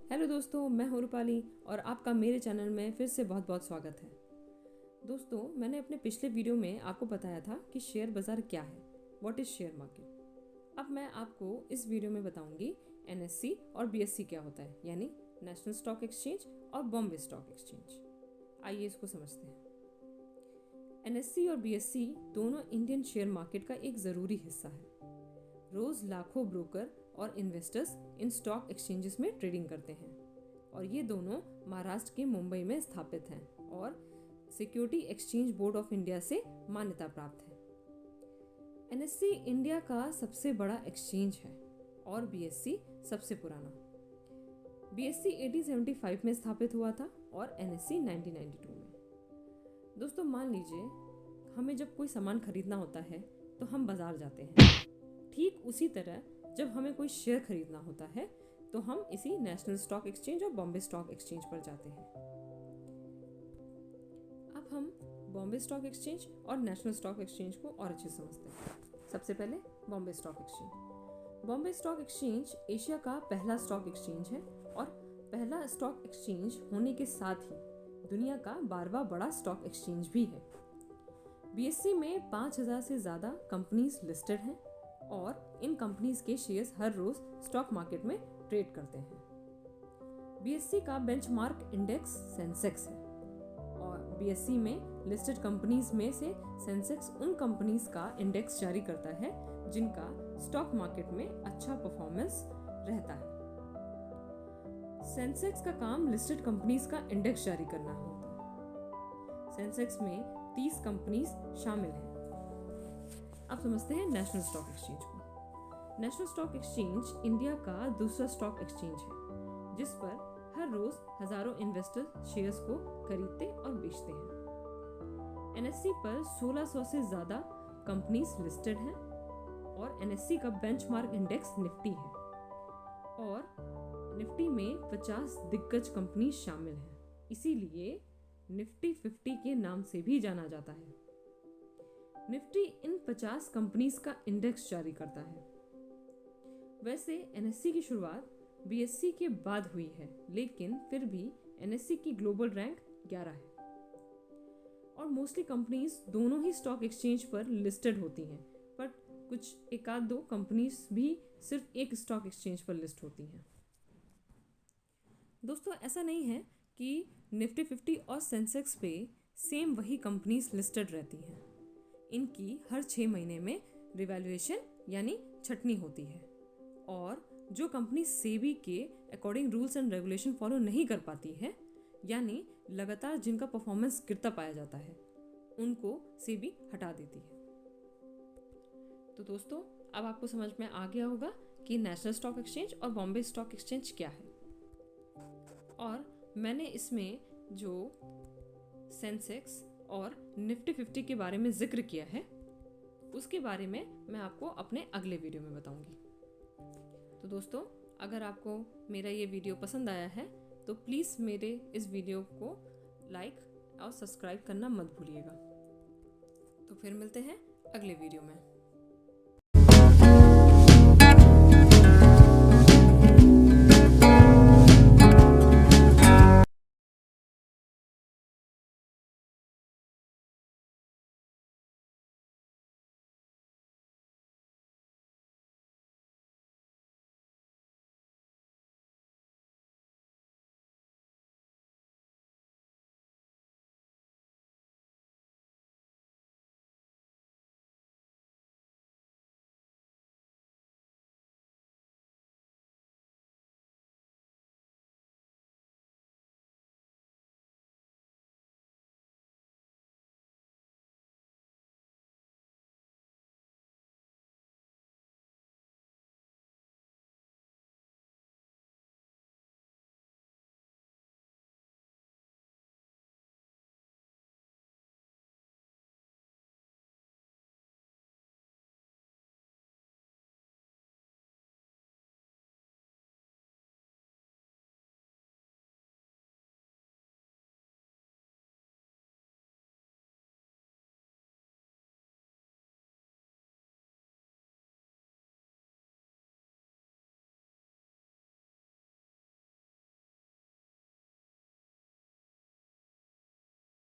Hello दोस्तों, मैं हूँ रूपाली और आपका मेरे चैनल में फिर से बहुत बहुत स्वागत है। दोस्तों, मैंने अपने पिछले वीडियो में आपको बताया था कि शेयर बाज़ार क्या है, व्हाट इज़ शेयर मार्केट। अब मैं आपको इस वीडियो में बताऊंगी एनएससी और बीएससी क्या होता है, यानी नेशनल स्टॉक एक्सचेंज और बॉम्बे स्टॉक एक्सचेंज। आइए इसको समझते हैं। एनएससी और बीएससी दोनों इंडियन शेयर मार्केट का एक ज़रूरी हिस्सा है। रोज़ लाखों ब्रोकर और इन्वेस्टर्स इन स्टॉक एक्सचेंजेस में ट्रेडिंग करते हैं और ये दोनों महाराष्ट्र के मुंबई में स्थापित हैं और security exchange board of India से मान्यता प्राप्त है। एनएससी इंडिया का सबसे बड़ा एक्सचेंज है और बीएससी सबसे पुराना। बीएससी 1875 में स्थापित हुआ था और एनएससी 1992 में। दोस्तों, मान लीजिए हमें जब कोई सामान खरीदना होता है तो हम बाजार जाते हैं। ठीक उसी तरह जब हमें कोई शेयर खरीदना होता है तो हम इसी नेशनल स्टॉक एक्सचेंज और बॉम्बे स्टॉक एक्सचेंज पर जाते हैं। अब हम बॉम्बे स्टॉक एक्सचेंज और नेशनल स्टॉक एक्सचेंज को और अच्छे से समझते हैं। सबसे पहले Bombay stock exchange. Bombay stock exchange Asia का पहला स्टॉक एक्सचेंज है और पहला स्टॉक एक्सचेंज होने के साथ ही दुनिया का 12वां बड़ा स्टॉक एक्सचेंज भी है। बीएससी में 5000 से ज़्यादा कंपनीज लिस्टेड हैं और इन कंपनीज के शेयर्स हर रोज स्टॉक मार्केट में ट्रेड करते हैं। बीएससी का बेंचमार्क इंडेक्स सेंसेक्स है और बीएससी में लिस्टेड कंपनीज में से सेंसेक्स उन कंपनीज का इंडेक्स जारी करता है जिनका स्टॉक मार्केट में अच्छा परफॉर्मेंस रहता है। सेंसेक्स का काम लिस्टेड कंपनीज का इंडेक्स जारी करना होता है। सेंसेक्स में 30 कंपनीज शामिल हैं। अब समझते हैं नेशनल स्टॉक एक्सचेंज को। नेशनल स्टॉक एक्सचेंज इंडिया का दूसरा स्टॉक एक्सचेंज है जिस पर हर रोज हजारों इन्वेस्टर शेयर्स को खरीदते और बेचते हैं। एनएससी पर 1600 से ज्यादा कंपनीज लिस्टेड हैं और एनएससी का बेंचमार्क इंडेक्स निफ्टी है और निफ्टी में 50 दिग्गज कंपनी शामिल हैं, इसीलिए निफ्टी 50 के नाम से भी जाना जाता है। निफ्टी इन 50 कंपनीज का इंडेक्स जारी करता है। वैसे एनएससी की शुरुआत बीएससी के बाद हुई है, लेकिन फिर भी एनएससी की ग्लोबल रैंक 11 है और मोस्टली कंपनीज दोनों ही स्टॉक एक्सचेंज पर लिस्टेड होती हैं, बट कुछ एक आध दो कंपनीज भी सिर्फ एक स्टॉक एक्सचेंज पर लिस्ट होती हैं। दोस्तों, ऐसा नहीं है कि निफ्टी 50 और सेंसेक्स पे सेम वही कंपनीज लिस्टेड रहती हैं। इनकी हर 6 महीने में रिवैल्यूएशन यानी छटनी होती है और जो कंपनी सेबी के according rules and regulation follow नहीं कर पाती है, यानी लगातार जिनका परफॉर्मेंस गिरता पाया जाता है, उनको सेबी हटा देती है। तो दोस्तों, अब आपको समझ में आ गया होगा कि नेशनल स्टॉक एक्सचेंज और बॉम्बे स्टॉक एक्सचेंज क्या है और मैंने इसमें जो सेंसेक्स और निफ्टी 50 के बारे में जिक्र किया है उसके बारे में मैं आपको अपने अगले वीडियो में बताऊंगी। तो दोस्तों, अगर आपको मेरा ये वीडियो पसंद आया है तो प्लीज़ मेरे इस वीडियो को लाइक और सब्सक्राइब करना मत भूलिएगा। तो फिर मिलते हैं अगले वीडियो में।